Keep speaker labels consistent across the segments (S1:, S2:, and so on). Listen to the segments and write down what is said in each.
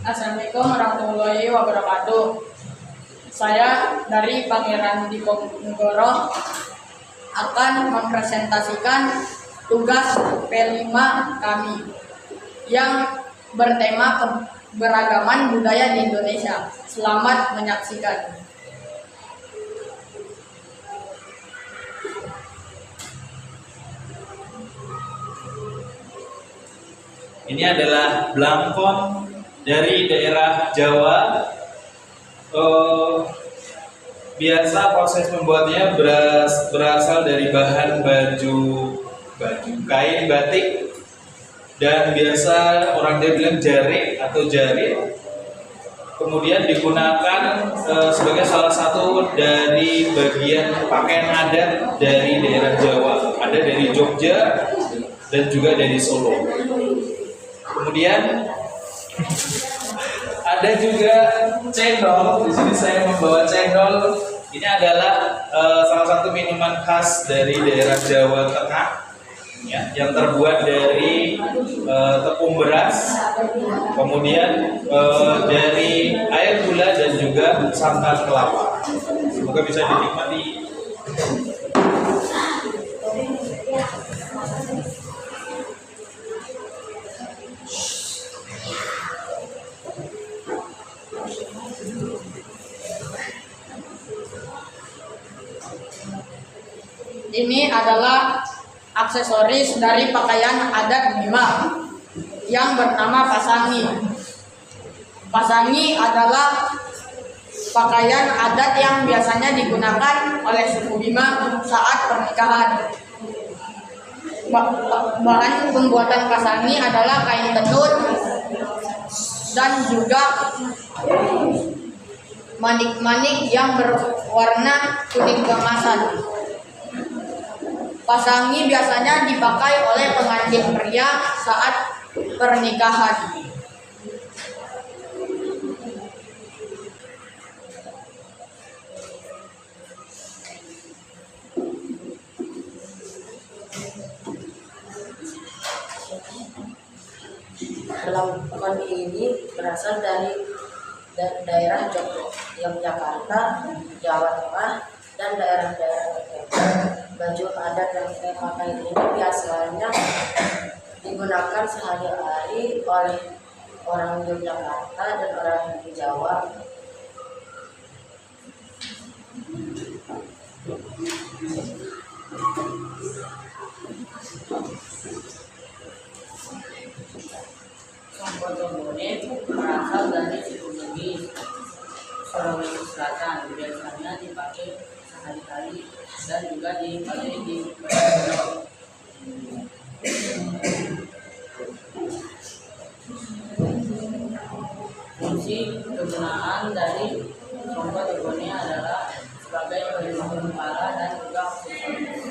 S1: Assalamualaikum warahmatullahi wabarakatuh. Saya dari Pangeran Diponegoro akan mempresentasikan tugas P5 kami yang bertema keberagaman budaya di Indonesia. Selamat menyaksikan.
S2: Ini adalah blangkon dari daerah Jawa. Biasa proses membuatnya berasal dari bahan baju kain batik, dan biasa orang dia bilang jarik atau jarit. Kemudian digunakan sebagai salah satu dari bagian pakaian adat dari daerah Jawa. Ada dari Jogja dan juga dari Solo. Kemudian ada juga cendol. Di sini saya membawa cendol. Ini adalah salah satu minuman khas dari daerah Jawa Tengah, ya, yang terbuat dari tepung beras, kemudian dari air gula dan juga santan kelapa. Semoga bisa dinikmati.
S1: Ini adalah aksesoris dari pakaian adat Bima yang bernama pasangi. Pasangi adalah pakaian adat yang biasanya digunakan oleh suku Bima saat pernikahan. Bahan pembuatan pasangi adalah kain tenun dan juga manik-manik yang berwarna kuning keemasan. Pasangi biasanya dipakai oleh pengantin pria saat pernikahan.
S3: Blangkon ini berasal dari daerah Yogyakarta, Jawa Tengah, dan daerah-daerah tertentu. Baju adat yang saya pakai ini biasanya digunakan sehari-hari oleh orang Yogyakarta dan orang di Jawa.
S4: Sombotobone berasal dari suku Bugis, Sulawesi Selatan. Biasanya dipakai sehari-hari dan juga dipakai di Bandung. Fungsi kegunaan dari sombotobone adalah sebagai pelindung kepala dan juga aksesoris.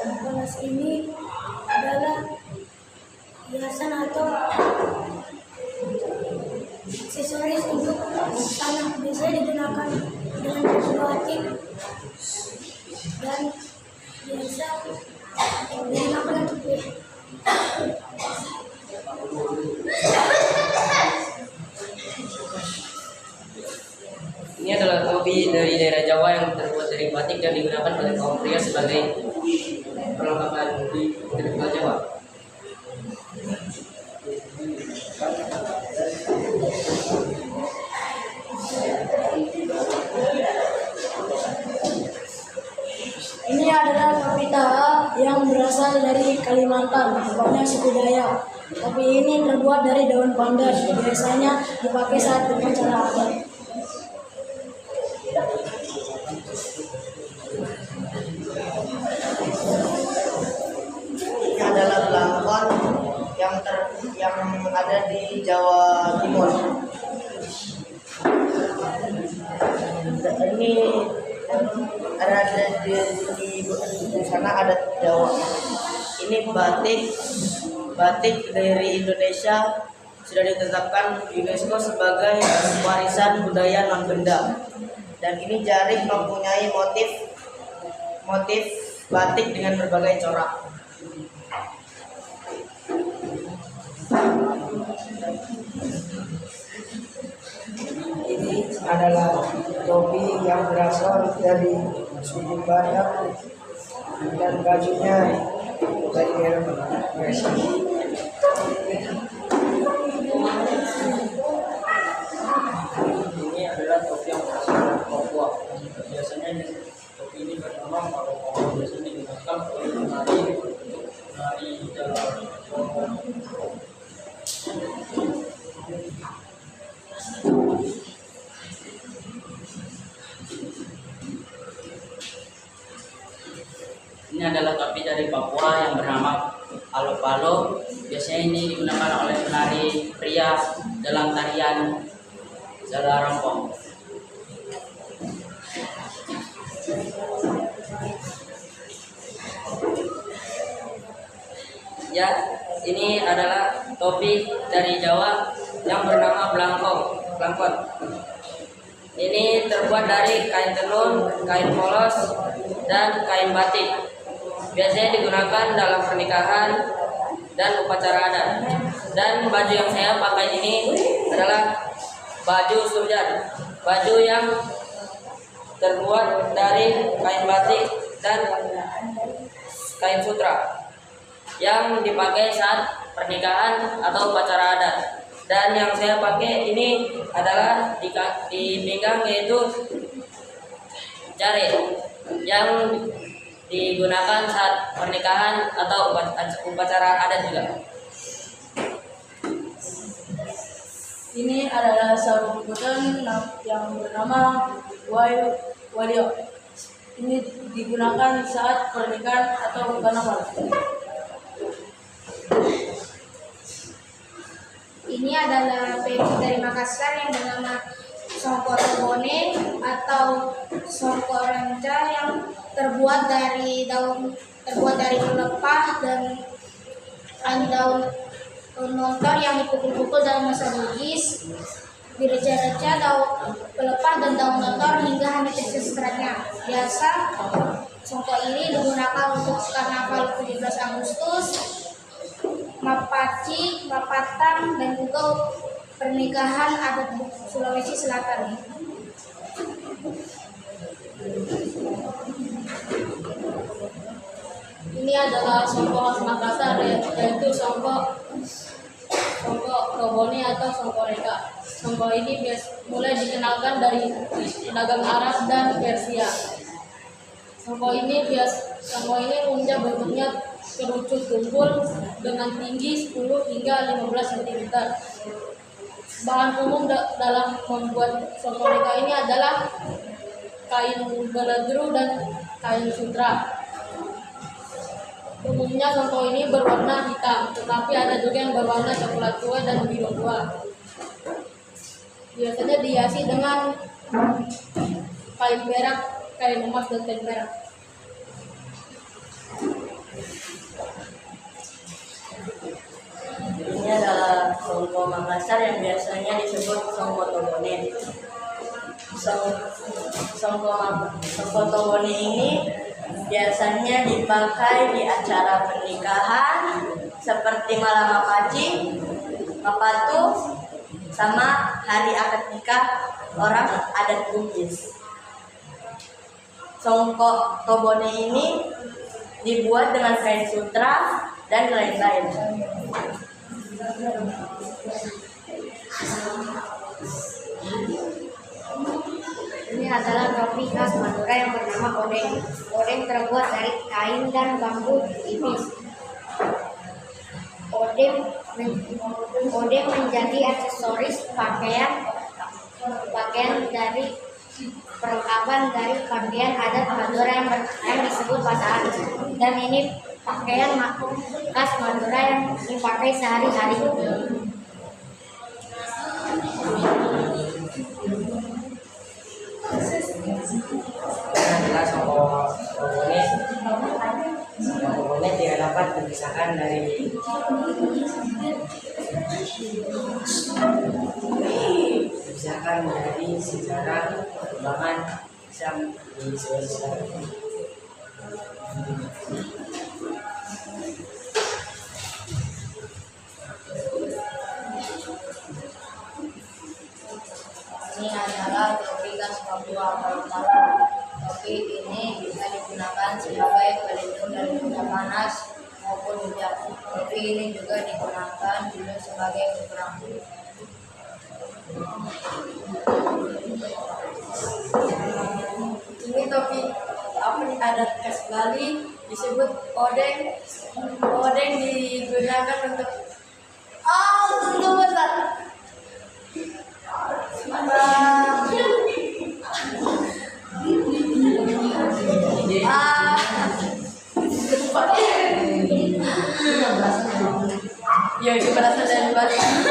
S5: Kelas ini adalah hiasan atau aksesoris untuk tanah, biasanya digunakan dengan baju batik dan biasa digunakan untuk
S6: Ini adalah topi dari daerah Jawa yang terbuat dari batik dan digunakan oleh kaum pria sebagai perlengkapan di tradisional Jawa.
S5: Ini adalah topi taha yang berasal dari Kalimantan, pokoknya suku Dayak. Topi ini terbuat dari daun pandan, biasanya dipakai saat upacara adat.
S3: Ini adalah blangkon yang ada di Jawa Timur. Ini ada di sana ada Jawa. Ini batik dari Indonesia, sudah ditetapkan UNESCO sebagai warisan budaya non benda. Dan ini jarik mempunyai motif batik dengan berbagai corak. Ini adalah topi yang berasal dari suku Batak dan bajunya dari daerah Mersi.
S4: Ini adalah topi yang berasal dari Papua. Biasanya topi ini bernama Papua. Biasanya digunakan oleh penari untuk menari dalam Ini adalah topi dari Papua yang bernama Palo-Palo. Biasanya ini digunakan oleh penari pria dalam tarian Jalarompong. Ya, ini adalah topi dari Jawa yang bernama Blangkot. Ini terbuat dari kain tenun, kain polos, dan kain batik. Biasanya digunakan dalam pernikahan dan upacara adat. Dan baju yang saya pakai ini adalah baju surjan, baju yang terbuat dari kain batik dan kain sutra yang dipakai saat pernikahan atau upacara adat. Dan yang saya pakai ini adalah di pinggang, yaitu jari yang digunakan saat pernikahan atau upacara adat juga.
S5: Ini adalah sarung kudang yang bernama Wadio. Ini digunakan saat pernikahan atau karnaval.
S7: Ini adalah peci dari Makassar yang bernama Songko Tobone atau Songko Renca yang terbuat dari pelepah dan daun montor yang dipukul-pukul dalam masa Bugis, direca-reca daun pelepah dan daun montor hingga habis sestranya. Biasa songko ini digunakan untuk karnaval 17 Agustus, Mapaci, Mapatang, dan juga pernikahan adat Sulawesi Selatan.
S5: Ini adalah songko khas Makassar, yaitu songko Tobone atau songko reka. Songko ini mulai dikenalkan dari pedagang Arab dan Persia. Songko ini umumnya bentuknya kerucut tumpul dengan tinggi 10 hingga 15 cm. Bahan umum dalam membuat songko reka ini adalah kain beledru dan kain sutra. Umumnya songko ini berwarna hitam, tetapi ada juga yang berwarna coklat tua dan biru tua. Biasanya dihiasi dengan kain perak, kain emas, dan kain perak.
S3: Ini adalah songko Makassar yang biasanya disebut songko Tobone. Songko Tobone ini biasanya dipakai di acara pernikahan seperti malam Mapaci, Mapatu, sama hari akad nikah orang adat Bugis. Songko Tobone ini dibuat dengan kain sutra dan lain-lain.
S7: Ini adalah topi khas Madura yang bernama odeng. Odeng terbuat dari kain dan bambu tipis. Odeng menjadi aksesoris pakaian dari perlengkapan dari pakaian adat Madura yang disebut pasaan. Dan ini pakaian khas Madura yang dipakai sehari-hari.
S3: Adalah songko Tobone tidak dapat dipisahkan dari sejarah perkembangan Islam di Sulawesi Selatan. ini adalah topi khas Papua Barat. Topi ini bisa digunakan sebagai pelindung dari cuaca panas maupun hujan. Topi ini juga digunakan juga sebagai pengerang.
S5: Ini topi adat khas Bali disebut odeng. Odeng digunakan untuk tunggu bentar. Ya, itu berasal dari Bali.